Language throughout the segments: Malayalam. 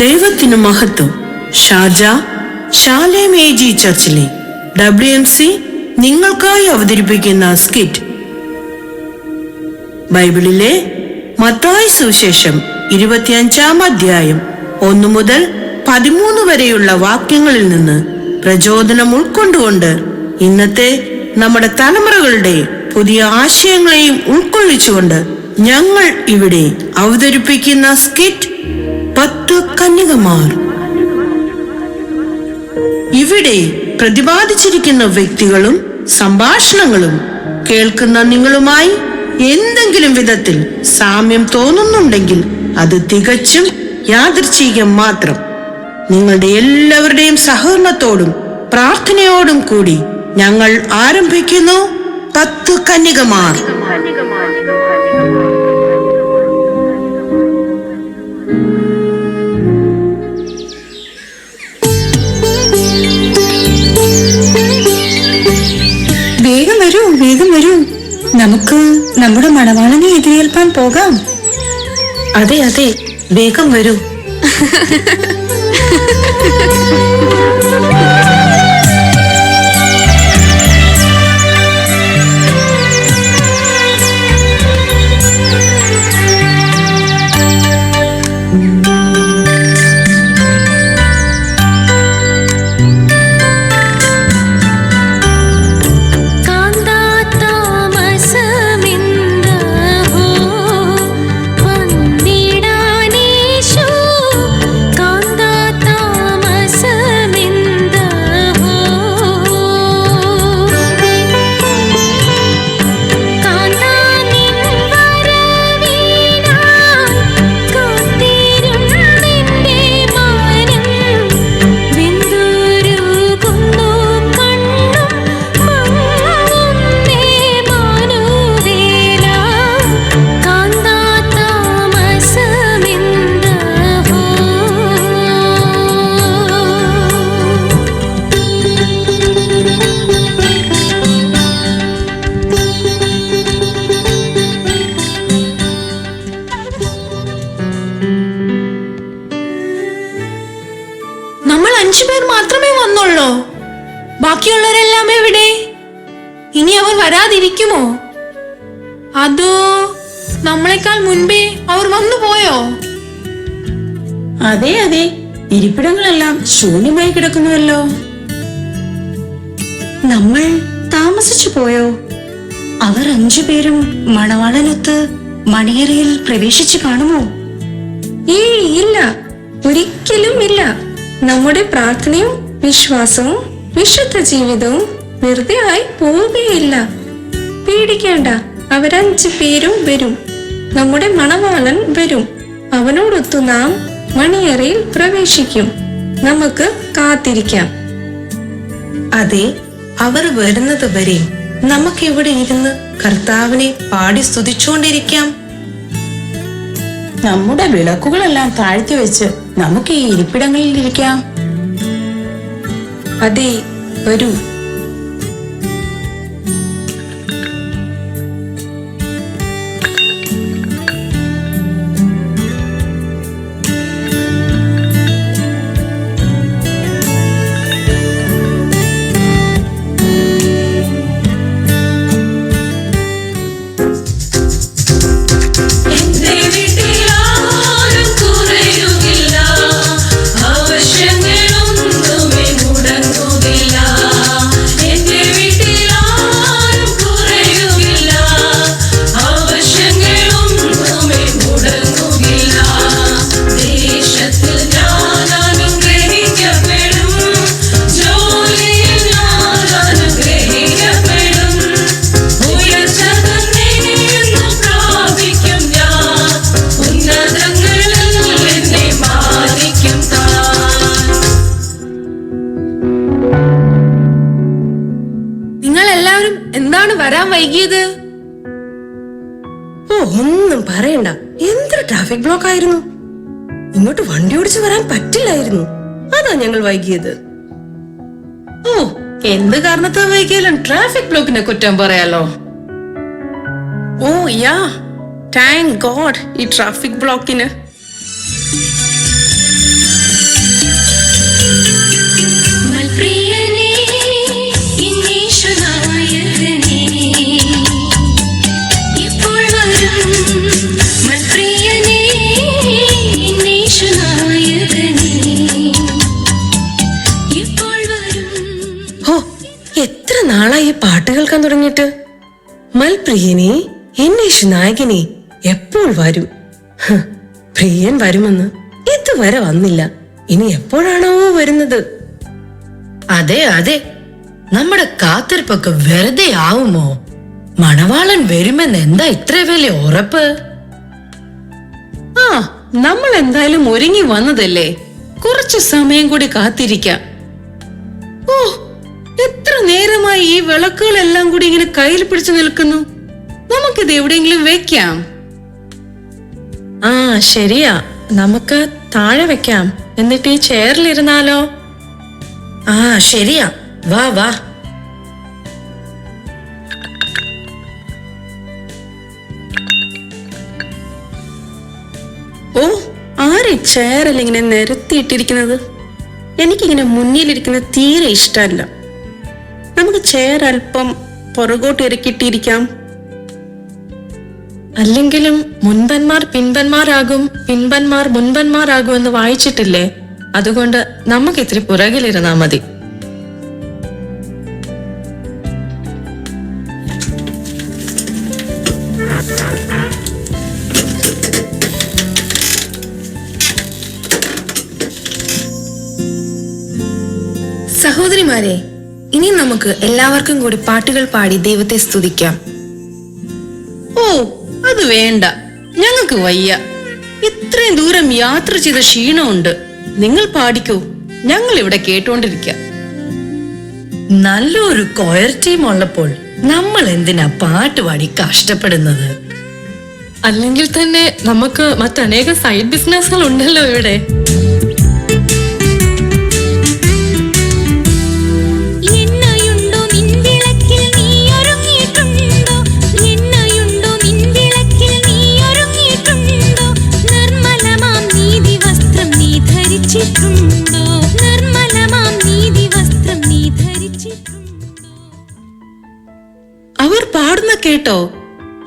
ദൈവത്തിനു മഹത്വം. ഷാർജ ഷാലേം AG ചർച്ചിലെ WMC നിങ്ങൾക്കായി അവതരിപ്പിക്കുന്ന സ്കിറ്റ്. ബൈബിളിലെ മത്തായി സുവിശേഷം 25-ാം അധ്യായം 1 മുതൽ 13 വരെയുള്ള വാക്യങ്ങളിൽ നിന്ന് പ്രചോദനം ഉൾക്കൊണ്ടുകൊണ്ട് ഇന്നത്തെ നമ്മുടെ തലമുറകളുടെ പുതിയ ആശയങ്ങളെയും ഉൾക്കൊള്ളിച്ചുകൊണ്ട് ഞങ്ങൾ ഇവിടെ അവതരിപ്പിക്കുന്ന സ്കിറ്റ് 10 കന്യകമാർ. ഇവിടെ പ്രതിപാദിച്ചിരിക്കുന്ന വ്യക്തികളും സംഭാഷണങ്ങളും കേൾക്കുന്ന നിങ്ങളുമായി എന്തെങ്കിലും വിധത്തിൽ സാമ്യം തോന്നുന്നുണ്ടെങ്കിൽ അത് തികച്ചും യാദൃച്ഛികം മാത്രം. നിങ്ങളുടെ എല്ലാവരുടെയും സഹകരണത്തോടും പ്രാർത്ഥനയോടും കൂടി ഞങ്ങൾ ആരംഭിക്കുന്നു 10 കന്യകമാർ. വേഗം വരൂ, വേഗം വരൂ. നമുക്ക് നമ്മുടെ മണവാളനെ എതിരേൽപ്പാൻ പോകാം. അതെ അതെ, വേഗം വരൂ. ബാക്കിയുള്ളവരെല്ലാം എവിടെ? ഇനി അവർ വരാതിരിക്കുമോ? അതോ നമ്മളെക്കാൾ മുൻപേ അവർ വന്നു പോയോ? അതെ അതെ, ഇരിപ്പിടങ്ങളെല്ലാം ശൂന്യമായി കിടക്കുന്നുവല്ലോ. നമ്മൾ താമസിച്ചു പോയോ? അവർ 5 പേരും മണവാളനൊത്ത് മണിയറയിൽ പ്രവേശിച്ചു കാണുമോ? ഇല്ല, ഒരിക്കലും ഇല്ല. നമ്മുടെ പ്രാർത്ഥനയും വിശ്വാസവും വിശുദ്ധ ജീവിതവും വെറുതെ ആയി പോവുകയില്ല. പേടിക്കേണ്ട, അവർ 5 പേരും വരും. നമ്മുടെ മണവാളൻ വരും. അവനോടൊത്തു നാം മണിയറയിൽ പ്രവേശിക്കും. നമുക്ക് കാത്തിരിക്കാം. അതെ, അവർ വരുന്നത് വരെ നമുക്കിവിടെ ഇരുന്ന് കർത്താവിനെ പാടി സ്തുതിച്ചുകൊണ്ടിരിക്കാം. നമ്മുടെ വിളക്കുകളെല്ലാം താഴ്ത്തി വെച്ച് നമുക്ക് ഈ ഇരിപ്പിടങ്ങളിൽ ഇരിക്കാം. അതെ, വരൂ. എന്താണ് വരാൻ വൈകിയത്? ഒന്നും പറയണ്ട, എന്തൊരു ട്രാഫിക് ബ്ലോക്ക് ആയിരുന്നു. ഇങ്ങോട്ട് വണ്ടി ഓടിച്ചു വരാൻ പറ്റില്ലായിരുന്നു. അതാ ഞങ്ങൾ വൈകിയത്. എന്ത് കാരണത്താ വൈകിയാലും ട്രാഫിക് ബ്ലോക്കിനെ കുറ്റം പറയാലോ. താങ്ക് ഗോഡ് ഈ ട്രാഫിക് ബ്ലോക്കിന്. പ്രിയനെ, എന്നേഷു നായകനെ എപ്പോൾ വരും? പ്രിയൻ വരുമെന്ന് ഇതുവരെ വന്നില്ല. ഇനി എപ്പോഴാണോ വരുന്നത്? അതെ അതെ, നമ്മുടെ കാത്തിരിപ്പൊക്കെ വെറുതെ ആവുമോ? മണവാളൻ വരുമെന്ന് എന്താ ഇത്ര വലിയ ഉറപ്പ്? ആ, നമ്മൾ എന്തായാലും ഒരുങ്ങി വന്നതല്ലേ, കുറച്ചു സമയം കൂടി കാത്തിരിക്കാം. ഓ, എത്ര നേരമായി ഈ വിളക്കുകളെല്ലാം കൂടി ഇങ്ങനെ കയ്യിൽ പിടിച്ചു നിൽക്കുന്നു. നമുക്കിത് എവിടെയെങ്കിലും വെക്കാം. ആ ശരിയാ, നമുക്ക് താഴെ വെക്കാം. എന്നിട്ട് ഈ ചെയറിലിരുന്നാലോ? ആ ശരിയാ, വാ വാ. ഓ, ആരെ ചെയറല്ല ഇങ്ങനെ നിരത്തിയിട്ടിരിക്കുന്നത്? എനിക്കിങ്ങനെ മുന്നിലിരിക്കുന്നത് തീരെ ഇഷ്ടമല്ല. നമുക്ക് ചെയർ അല്പം പുറകോട്ട് ഇറക്കിയിട്ടിരിക്കാം. അല്ലെങ്കിലും മുൻപന്മാർ പിൻപന്മാരാകും, പിൻപന്മാർ മുൻപന്മാരാകും എന്ന് വായിച്ചിട്ടില്ലേ? അതുകൊണ്ട് നമുക്ക് ഇത്തിരി പുറകിലിരുന്നാ മതി. സഹോദരിമാരെ, ഇനി നമുക്ക് എല്ലാവർക്കും കൂടി പാട്ടുകൾ പാടി ദൈവത്തെ സ്തുതിക്കാം. ഓ, അത് വേണ്ട, ഞങ്ങൾക്ക് വയ്യ. ഇത്രയും ദൂരം യാത്ര ചെയ്ത ക്ഷീണമുണ്ട്. നിങ്ങൾ പാടിക്കോ, ഞങ്ങൾ ഇവിടെ കേട്ടോണ്ടിരിക്കാം. നല്ലൊരു കൊയർ ടീം ഉള്ളപ്പോൾ നമ്മൾ എന്തിനാ പാട്ടുപാടി കഷ്ടപ്പെടുന്നത്? അല്ലെങ്കിൽ തന്നെ നമുക്ക് മറ്റനേകം സൈഡ് ബിസിനസ്സുകൾ ഉണ്ടല്ലോ ഇവിടെ. അവർ പാടുന്ന കേട്ടോ?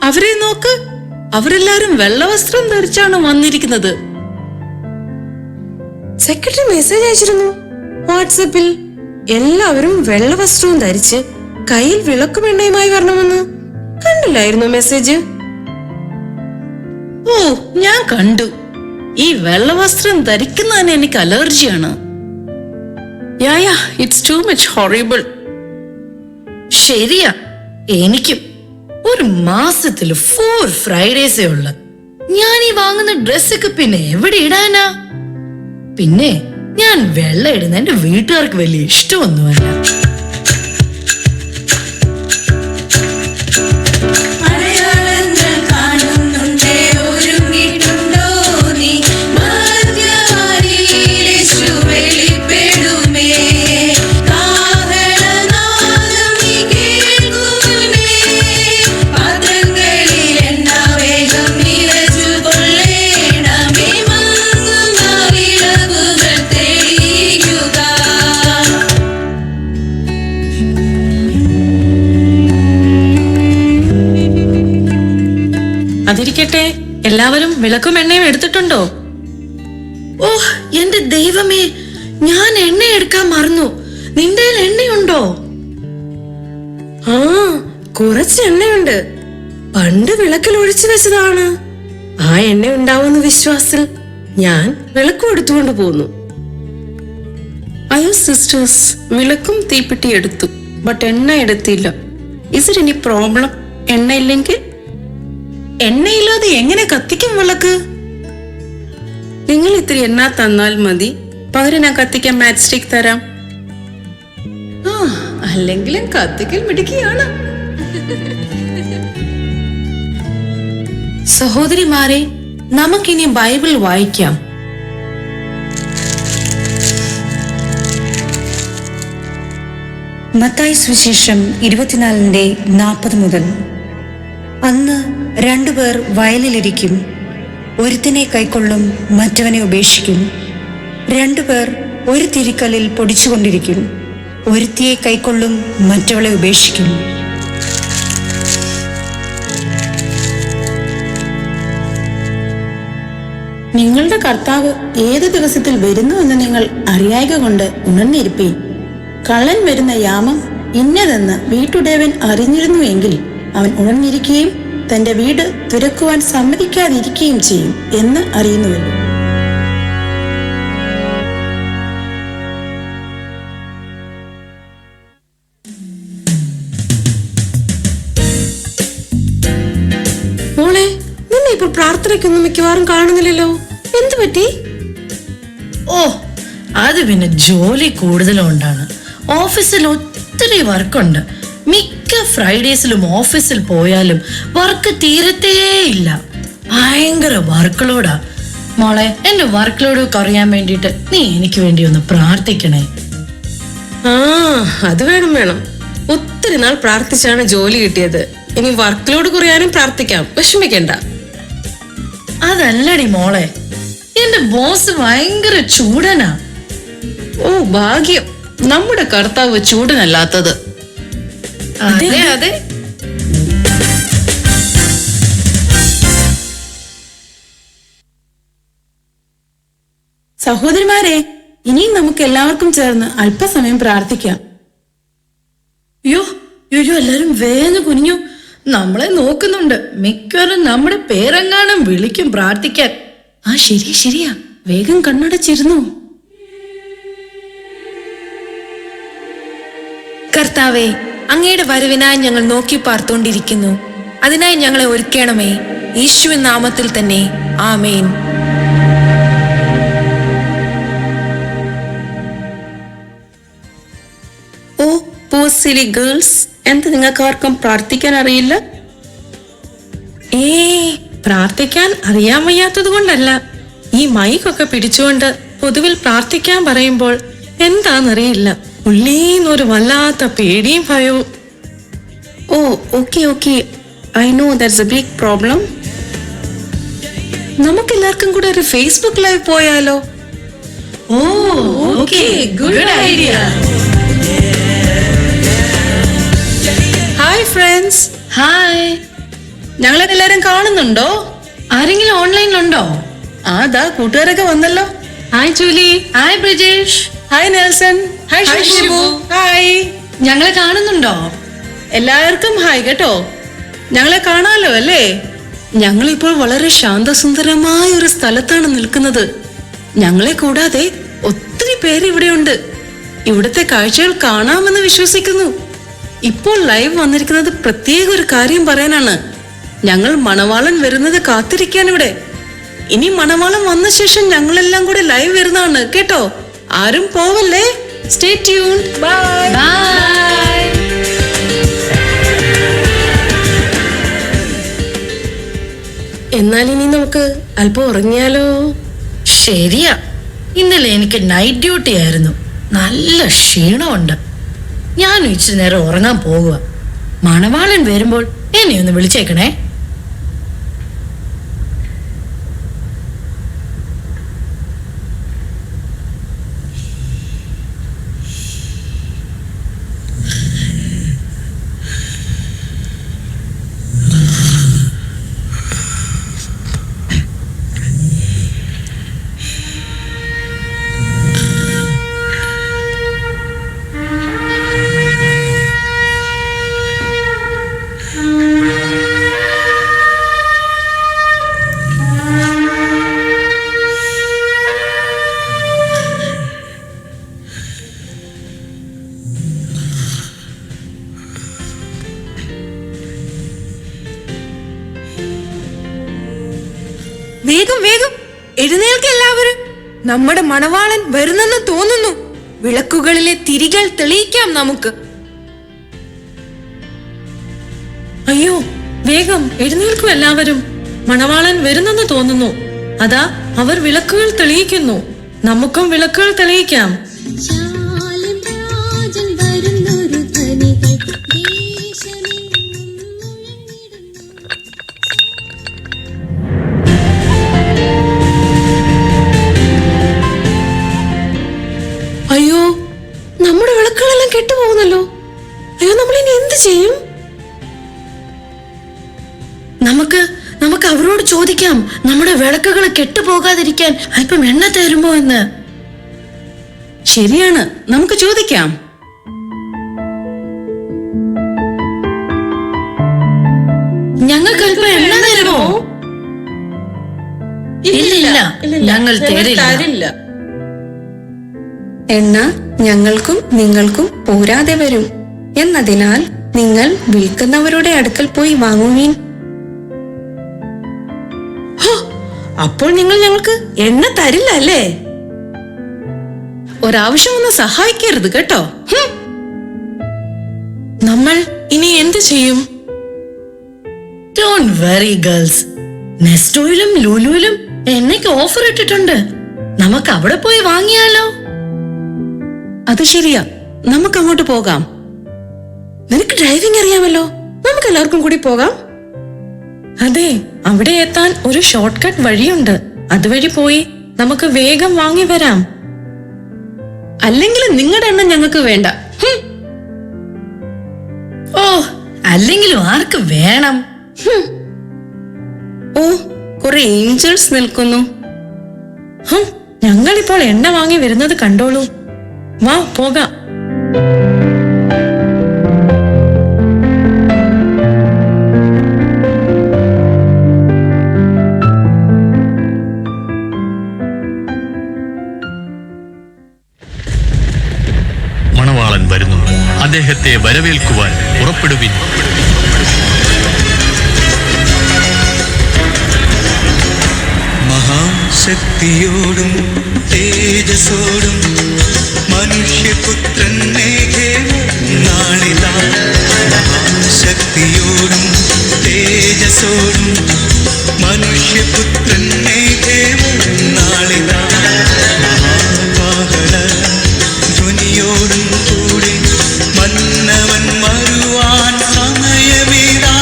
അവരെ നോക്ക്, അവരെല്ലാരും വെള്ളവസ്ത്രം ധരിച്ചാണ് വന്നിരിക്കുന്നത്. സെക്രട്ടറി മെസ്സേജ് അയച്ചിരുന്നു വാട്സാപ്പിൽ. എല്ലാവരും വെള്ളവസ്ത്രവും ധരിച്ച് കയ്യിൽ വിളക്കുമെണ്ണയുമായി വരണമെന്ന്. കണ്ടില്ലായിരുന്നു മെസ്സേജ്? ഓ, ഞാൻ കണ്ടു. ഈ വെള്ളവസ്ത്രം ധരിക്കുന്നതിന് എനിക്ക് അലർജിയാണ്. It's too much horrible. ശരിയാ, എനിക്കും. ഒരു മാസത്തില് 4 ഫ്രൈഡേസേ ഉള്ളു. ഞാൻ ഈ വാങ്ങുന്ന ഡ്രസ്സൊക്കെ പിന്നെ എവിടെ ഇടാനാ? പിന്നെ ഞാൻ വെള്ള ഇടുന്ന എന്റെ വീട്ടുകാർക്ക് വലിയ ഇഷ്ടമൊന്നുമല്ല. അതിരിക്കട്ടെ, എല്ലാവരും വിളക്കും എണ്ണയും എടുത്തിട്ടുണ്ടോ? ഓ എന്റെ ദൈവമേ, ഞാൻ എണ്ണ എടുക്കാൻ മറന്നു. നിന്റെ എണ്ണയുണ്ടോ? ആ, കുറച്ച് എണ്ണയുണ്ട്. പണ്ട് വിളക്കിൽ ഒഴിച്ചു വെച്ചതാണ്. ആ എണ്ണ ഉണ്ടാവുന്ന വിശ്വാസത്തിൽ ഞാൻ വിളക്കും എടുത്തുകൊണ്ട് പോന്നു. അയ്യോ സിസ്റ്റേഴ്സ്, വിളക്കും തീപ്പെട്ടി എടുത്തു, ബട്ട് എണ്ണ എടുത്തില്ല. Is it any problem? എണ്ണ ഇല്ലെങ്കിൽ? എണ്ണയില്ലാതെ എങ്ങനെ കത്തിക്കും വിളക്ക്? നിങ്ങൾ ഇത്തിരി എണ്ണ തന്നാൽ മതി, പകരം ഞാൻ കത്തിക്കാൻ മാച്ച് സ്റ്റിക്ക് തരാം. ആ, അല്ലെങ്കിലും കത്തിക്കൽ മിടുക്കിയാണ്. സഹോദരിമാരെ, നമുക്കിനി ബൈബിൾ വായിക്കാം. മത്തായി സുവിശേഷം 24:40 മുതൽ. അന്ന് 2 പേർ വയലിലിരിക്കും. ഒരുത്തിനെ കൈക്കൊള്ളും, മറ്റവനെ ഉപേക്ഷിക്കും. 2 പേർ ഒരു തിരിക്കല്ലിൽ പൊടിച്ചുകൊണ്ടിരിക്കും. ഒരുത്തിയെ കൈക്കൊള്ളും, മറ്റവളെ ഉപേക്ഷിക്കും. നിങ്ങളുടെ കർത്താവ് ഏത് ദിവസത്തിൽ വരുന്നു എന്ന് നിങ്ങൾ അറിയായ്ക കൊണ്ട് ഉണർന്നിരിപ്പീൻ. കള്ളൻ വരുന്ന യാമം ഇന്നതെന്ന് വീട്ടുടയവൻ അറിഞ്ഞിരുന്നുവെങ്കിൽ അവൻ ഉണർന്നിരിക്കുകയും തന്റെ വീട് തുറക്കുവാൻ സമ്മതിക്കാതിരിക്കുകയും ചെയ്യും എന്ന് അറിയുന്നുവല്ലോ. മോളെ, നിന്നെ ഇപ്പൊ പ്രാർത്ഥനയ്ക്കൊന്നും മിക്കവാറും കാണുന്നില്ലല്ലോ. എന്തു പറ്റി? ഓ, അത് പിന്നെ ജോലി കൂടുതലുകൊണ്ടാണ്. ഓഫീസിൽ ഒത്തിരി വർക്കുണ്ട്. മിക്ക ഫ്രൈഡേസിലും ഓഫീസിൽ പോയാലും വർക്ക് തീരത്തേയില്ല. ഭയങ്കര വർക്ക് ലോഡാ. മോളെ, എന്റെ വർക്ക് ലോഡ് കുറയാൻ വേണ്ടിട്ട് നീ എനിക്ക് വേണ്ടി ഒന്ന് പ്രാർത്ഥിക്കണേ. ആ, അത് വേണം. ഒത്തിരി നാൾ പ്രാർത്ഥിച്ചാണ് ജോലി കിട്ടിയത്. ഇനി വർക്ക് ലോഡ് കുറയാനും പ്രാർത്ഥിക്കാം, വിഷമിക്കണ്ട. അതല്ലടി മോളെ, എന്റെ ബോസ് ഭയങ്കര ചൂടനാ. ഓ ഭാഗ്യം, നമ്മുടെ കർത്താവ് ചൂടനല്ലാത്തത്. അതെ അതെ. സഹോദരിമാരെ, ഇനിയും നമുക്ക് എല്ലാവർക്കും ചേർന്ന് അല്പസമയം പ്രാർത്ഥിക്കാം. അയ്യോ അയ്യോ, എല്ലാരും വേഗം കുനിഞ്ഞു. നമ്മളെ നോക്കുന്നുണ്ട്. മിക്കവരും നമ്മുടെ പേരെങ്ങാനും വിളിക്കും പ്രാർത്ഥിക്കാൻ. ആ ശരിയാ, വേഗം കണ്ണടച്ചിരുന്നു. കർത്താവെ, അങ്ങയുടെ വരവിനായി ഞങ്ങൾ നോക്കി പാർത്തുകൊണ്ടിരിക്കുന്നു. അതിനായി ഞങ്ങളെ ഒരുക്കണമേ. യേശുവിൻ നാമത്തിൽ തന്നെ, ആമേൻ. ഓ പോസിലി ഗേൾസ്, എന്താ നിങ്ങൾക്ക് ആർക്കും പ്രാർത്ഥിക്കാൻ അറിയില്ല? പ്രാർത്ഥിക്കാൻ അറിയാൻ വയ്യാത്തത് കൊണ്ടല്ല. ഈ മൈക്കൊക്കെ പിടിച്ചുകൊണ്ട് പൊതുവിൽ പ്രാർത്ഥിക്കാൻ പറയുമ്പോൾ എന്താന്നറിയില്ല, ഉള്ളീന്നൊരു വല്ലാത്ത പേടിയും ഭയവും. Oh okay, I know that's a big problem. നമുക്കെല്ലാവർക്കും കൂടെ ഒരു ഫേസ്ബുക്ക് ലൈവ് പോയാലോ? Oh okay, good idea. Hi friends. Hi. ഞങ്ങളെ എല്ലാരും കാണുന്നുണ്ടോ? ആരെങ്കിലും ഓൺലൈനിലുണ്ടോ? ദാ കൂട്ടുകാരൊക്കെ വന്നല്ലോ. Hi Julie. Hi Brijesh. Hi Nelson. Hi Shibu. Hi. ഞങ്ങളെ കാണുന്നുണ്ടോ? എല്ലാവർക്കും ഹായ് കേട്ടോ. ഞങ്ങളെ കാണാലോ അല്ലേ? ഞങ്ങളിപ്പോൾ വളരെ ശാന്തസുന്ദരമായ ഒരു സ്ഥലത്താണ് നിൽക്കുന്നത്. ഞങ്ങളെ കൂടാതെ ഒത്തിരി പേര് ഇവിടെയുണ്ട്. ഇവിടുത്തെ കാഴ്ചകൾ കാണാമെന്ന് വിശ്വസിക്കുന്നു. ഇപ്പോൾ ലൈവ് വന്നിരിക്കുന്നത് പ്രത്യേക ഒരു കാര്യം പറയാനാണ്. ഞങ്ങൾ മണവാളൻ വരുന്നത് കാത്തിരിക്കാൻ ഇവിടെ. ഇനി മണവാളൻ വന്ന ശേഷം ഞങ്ങളെല്ലാം കൂടെ ലൈവ് വരുന്നതാണ് കേട്ടോ. ആരും പോവല്ലേ. Stay tuned. ബൈ. ബൈ. എന്നാൽ ഇനി നമുക്ക് അല്പം ഉറങ്ങിയാലോ? ശരിയാ, ഇന്നലെ എനിക്ക് നൈറ്റ് ഡ്യൂട്ടി ആയിരുന്നു. നല്ല ക്ഷീണമുണ്ട്. ഞാൻ ഇച്ചിരി നേരം ഉറങ്ങാൻ പോകുക. മണവാളൻ വരുമ്പോൾ എന്നെ ഒന്ന് വിളിച്ചേക്കണേ. വേഗം വേഗം എഴുന്നേൽക്ക് എല്ലാവരും. നമ്മുടെ മണവാളൻ വരുന്നെന്ന് തോന്നുന്നു. വിളക്കുകളിലെ തിരികൾ തെളിയിക്കാം നമുക്ക്. അയ്യോ, വേഗം എഴുന്നേൽക്കും എല്ലാവരും. മണവാളൻ വരുന്നെന്ന് തോന്നുന്നു. അതാ അവർ വിളക്കുകൾ തെളിയിക്കുന്നു. നമുക്കും വിളക്കുകൾ തെളിയിക്കാം. അയ്യോ, നമ്മുടെ വിളക്കുകളെല്ലാം കെട്ടുപോകുന്നല്ലോ. അയ്യോ, നമ്മളിനി എന്ത് ചെയ്യും? നമുക്ക് അവരോട് ചോദിക്കാം, നമ്മുടെ വിളക്കുകൾ കെട്ടുപോകാതിരിക്കാൻ അല്പം എണ്ണ തരുമോ എന്ന്. ശരിയാണ്, നമുക്ക് ചോദിക്കാം. ഇല്ല, ഞങ്ങൾ തരില്ല. എണ്ണ ഞങ്ങൾക്കും നിങ്ങൾക്കും പോരാതെ വരും. എന്നതിനാൽ നിങ്ങൾ വിൽക്കുന്നവരുടെ അടുക്കൽ പോയി വാങ്ങുവീൻ. അപ്പോൾ നിങ്ങൾ ഞങ്ങൾക്ക് എണ്ണ തരില്ല അല്ലേ? ഒരാവശ്യം ഒന്ന് സഹായിക്കരുത് കേട്ടോ. നമ്മൾ ഇനി എന്ത് ചെയ്യും? ഡോണ്ട് വെറി ഗേൾസ്, നെസ്റ്റോയിലും ലുലുവിലും എണ്ണയ്ക്ക് ഓഫർ ഇട്ടിട്ടുണ്ട്. നമുക്ക് അവിടെ പോയി വാങ്ങിയാലോ? അത് ശരിയാ, നമുക്ക് അങ്ങോട്ട് പോകാം. നിനക്ക് ഡ്രൈവിംഗ് അറിയാമല്ലോ, നമുക്ക് എല്ലാവർക്കും കൂടി പോകാം. അതെ, അവിടെ എത്താൻ ഒരു ഷോർട്ട് കട്ട് വഴിയുണ്ട്. അതുവഴി പോയി നമുക്ക് വേഗം വാങ്ങി വരാം. അല്ലെങ്കിൽ നിങ്ങളുടെ എണ്ണ ഞങ്ങൾക്ക് വേണ്ട. ഓ, അല്ലെങ്കിലും ആർക്ക് വേണം? ഓ, കുറെ ഏഞ്ചൽസ് നിൽക്കുന്നു. ഞങ്ങളിപ്പോൾ എണ്ണ വാങ്ങി വരുന്നത് കണ്ടോളൂ. വാ പോകാം. മണവാളൻ വരുന്നു, അദ്ദേഹത്തെ വരവേൽക്കുവാൻ പുറപ്പെടുവിൻ. മഹാശക്തിയോടും തേജസ്സോടും മനുഷ്യപുത്രൻ നാളിതാ. മഹാശക്തിയോടും തേജസ്സോടും മനുഷ്യപുത്രൻ നാളിതാ. മഹാകാഹള ധ്വനിയോടും കൂടി മന്നവൻ വരുവാൻ സമയമേതാ.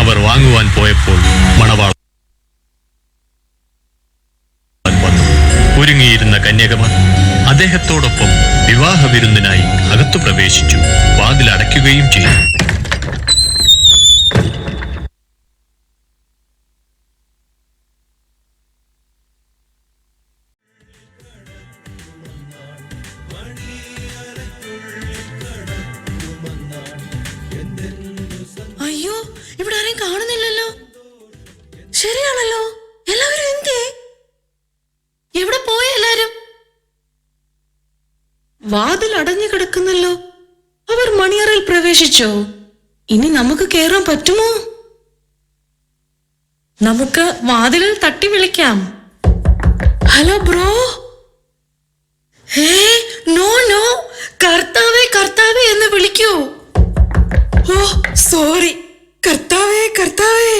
അവർ വാങ്ങുവാൻ പോയപ്പോൾ മണവാളൻ വന്നു. ഒരുങ്ങിയിരുന്ന കന്യകമാർ അദ്ദേഹത്തോടൊപ്പം വിവാഹ വിരുന്നിനായി അകത്തു പ്രവേശിച്ചു. വാതിൽ അടയ്ക്കുകയും ചെയ്തു. അയ്യോ, ഇവിടെ ആരെയും കാണുന്നില്ലല്ലോ. ശരിയാണല്ലോ, എല്ലാവരും എന്തേ? എവിടെ പോയ എല്ലാരും? വാതിൽ അടഞ്ഞു കിടക്കുന്നല്ലോ. അവർ മണിയറയിൽ പ്രവേശിച്ചോ? ഇനി നമുക്ക് കേറാൻ പറ്റുമോ? നമുക്ക് വാതിലിൽ തട്ടി വിളിക്കാം. Hello bro. Hey, no no, കർത്താവേ കർത്താവേ എന്ന് വിളിക്കൂ. Oh sorry. കർത്താവേ കർത്താവേ,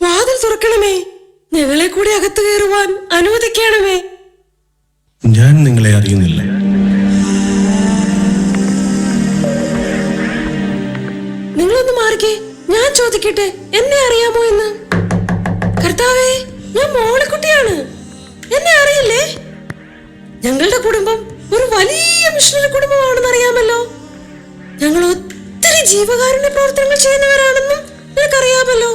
വാതിൽ തുറക്കണമേ. ഞങ്ങളെ കൂടി അകത്ത് കയറുവാൻ അനുവദിക്കണമേ. ഞാൻ നിങ്ങളെ അറിയുന്നില്ല. നിങ്ങളൊന്ന് മാറിക്കേ, ഞാൻ ചോദിക്കട്ടെ, എന്നെ അറിയാമോ എന്ന്. കർത്താവേ, ഞാൻ മോളിക്കുട്ടിയാണ്. എന്നെ അറിയില്ലേ? ഞങ്ങളുടെ കുടുംബം ഒരു വലിയ മിഷണറി കുടുംബമാണെന്ന് അറിയാമല്ലോ. ഞങ്ങൾ ഒത്തിരി ജീവകാരുണ്യ പ്രവർത്തനങ്ങൾ ചെയ്യുന്നവരാണെന്നും നിനക്കറിയാമല്ലോ.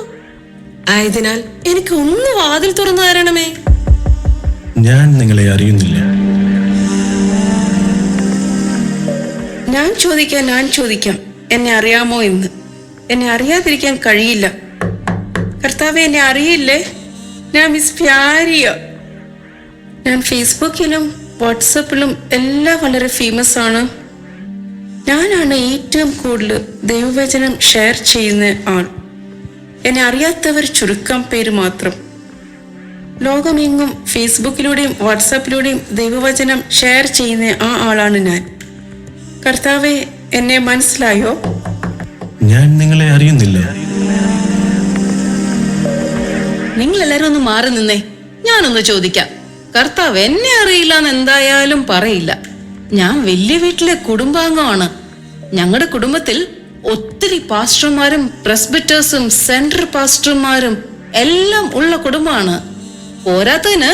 ആയതിനാൽ എനിക്ക് ഒന്ന് വാതിൽ തുറന്നു തരണമേ. ഞാൻ നിങ്ങളെ അറിയുന്നില്ല. ഞാൻ ചോദിക്കാം, എന്നെ അറിയാമോ എന്ന്. എന്നെ അറിയാതിരിക്കാൻ കഴിയില്ല. കർത്താവെ, എന്നെ അറിയില്ലേ? ഞാൻ മിസ് ഫ്യാരിയ. ഞാൻ ഫേസ്ബുക്കിലും വാട്സപ്പിലും എല്ലാം വളരെ ഫേമസ് ആണ്. ഞാനാണ് ഏറ്റവും കൂടുതൽ ദൈവവചനം ഷെയർ ചെയ്യുന്ന ആൾ. എന്നെ അറിയാത്തവർ ചുരുക്കം പേര് മാത്രം. ലോകമെങ്ങും ഫേസ്ബുക്കിലൂടെയും വാട്സാപ്പിലൂടെയും ദൈവവചനം ഷെയർ ചെയ്യുന്ന ആ ആളാണ് ഞാൻ. കർത്താവെ, എന്നെ മനസ്സിലായോ? ഞാൻ നിങ്ങളെ അറിയുന്നില്ല. നിങ്ങൾ എല്ലാരും ഒന്ന് മാറി നിന്നേ, ഞാനൊന്ന് ചോദിക്കാം. കർത്താവ് എന്നെ അറിയില്ല എന്ന് എന്തായാലും പറയില്ല. ഞാൻ വലിയ വീട്ടിലെ കുടുംബാംഗമാണ്. ഞങ്ങളുടെ കുടുംബത്തിൽ ഒത്തിരി പാസ്റ്റർമാരും പ്രസ്ബിറ്റേഴ്സും സെൻട്രൽ പാസ്റ്റർമാരും എല്ലാം ഉള്ള കുടുംബമാണ്. പോരാത്തതിന്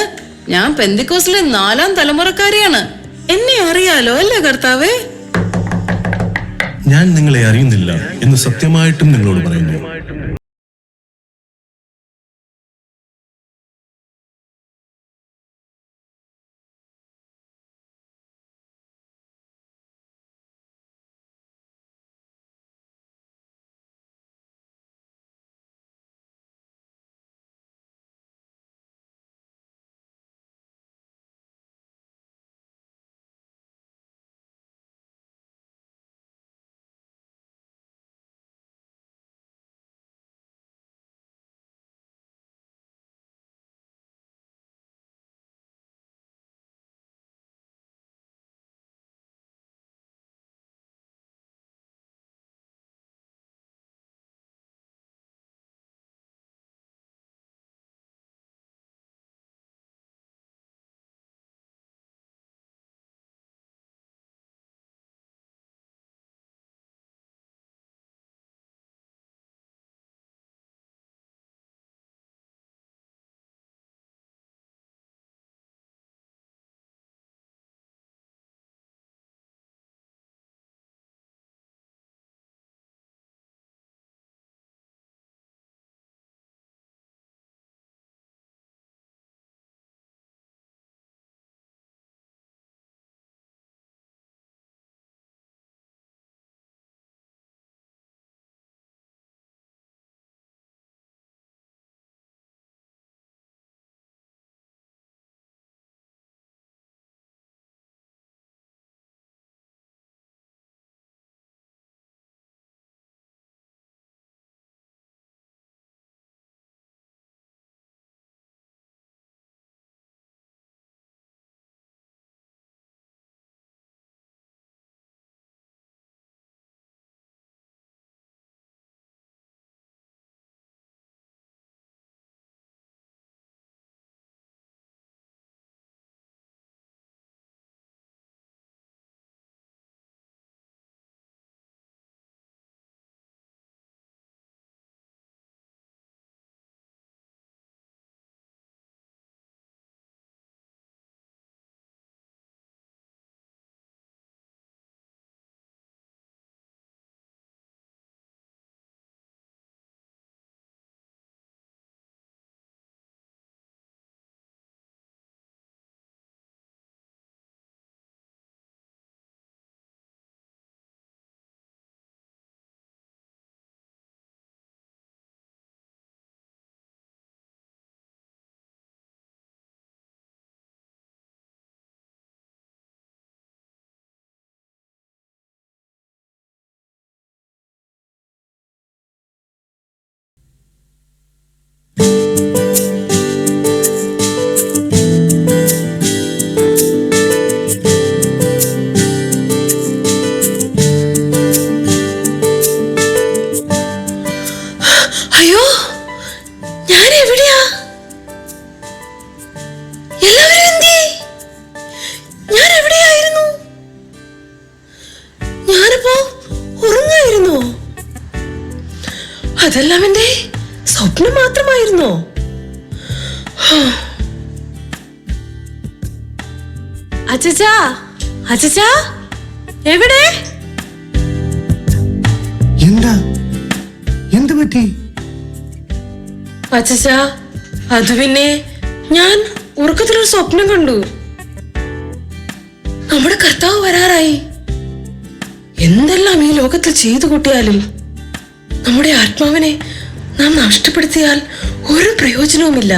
ഞാൻ പെന്തിക്കോസിലെ 4ാം തലമുറക്കാരിയാണ്. എന്നെ അറിയാലോ അല്ലേ കർത്താവേ? ഞാൻ നിങ്ങളെ അറിയുന്നില്ല എന്ന് സത്യമായിട്ടും നിങ്ങളോട് പറയുന്നു. അതെല്ലാം എന്റെ സ്വപ്നം മാത്രമായിരുന്നോ? അച്ചച്ചാ, അച്ചച്ചാ, എവിടെ? എന്താ, എന്ത് പറ്റി? അച്ചച്ചാ, അത് പിന്നെ ഞാൻ ഉറക്കത്തിലൊരു സ്വപ്നം കണ്ടു. നമ്മുടെ കർത്താവ് വരാറായി. എന്തെല്ലാം ഈ ലോകത്തിൽ ചെയ്തു കൂട്ടിയാലും നമ്മുടെ ആത്മാവിനെ നാം നഷ്ടപ്പെടുത്തിയാൽ ഒരു പ്രയോജനവുമില്ല.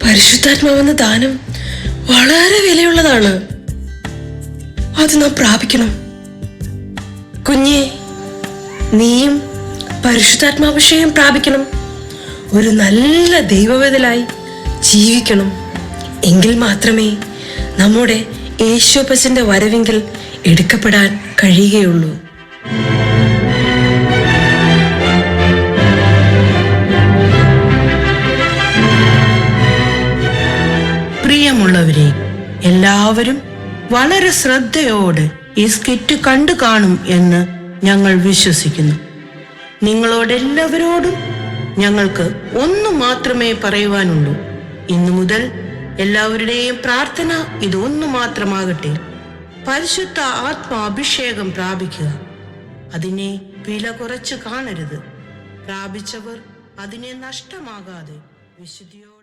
പരിശുദ്ധാത്മാവെന്ന ദാനം വളരെ വിലയുള്ളതാണ്. അത് നാം പ്രാപിക്കണം. കുഞ്ഞെ, നീയും പരിശുദ്ധാത്മാഭിഷേകം പ്രാപിക്കണം. ഒരു നല്ല ദൈവവേദലായി ജീവിക്കണം. എങ്കിൽ മാത്രമേ നമ്മുടെ യേശുപ്പച്ചന്റെ വരവെങ്കിൽ എടുക്കപ്പെടാൻ കഴിയുകയുള്ളൂ. പ്രിയമുള്ളവരെ, എല്ലാവരും വളരെ ശ്രദ്ധയോടെ ഈ സ്കിറ്റ് കണ്ടു കാണും എന്ന് ഞങ്ങൾ വിശ്വസിക്കുന്നു. നിങ്ങളോടെല്ലാവരോടും ഞങ്ങൾക്ക് ഒന്നു മാത്രമേ പറയുവാനുള്ളൂ. ഇന്നു മുതൽ എല്ലാവരുടെയും പ്രാർത്ഥന ഇതൊന്നു മാത്രമാകട്ടെ. പരിശുദ്ധ ആത്മാഭിഷേകം പ്രാപിക്കുക. അതിനെ വില കുറച്ച് കാണരുത്. പ്രാപിച്ചവർ അതിനെ നഷ്ടമാകാതെ വിശുദ്ധിയോടെ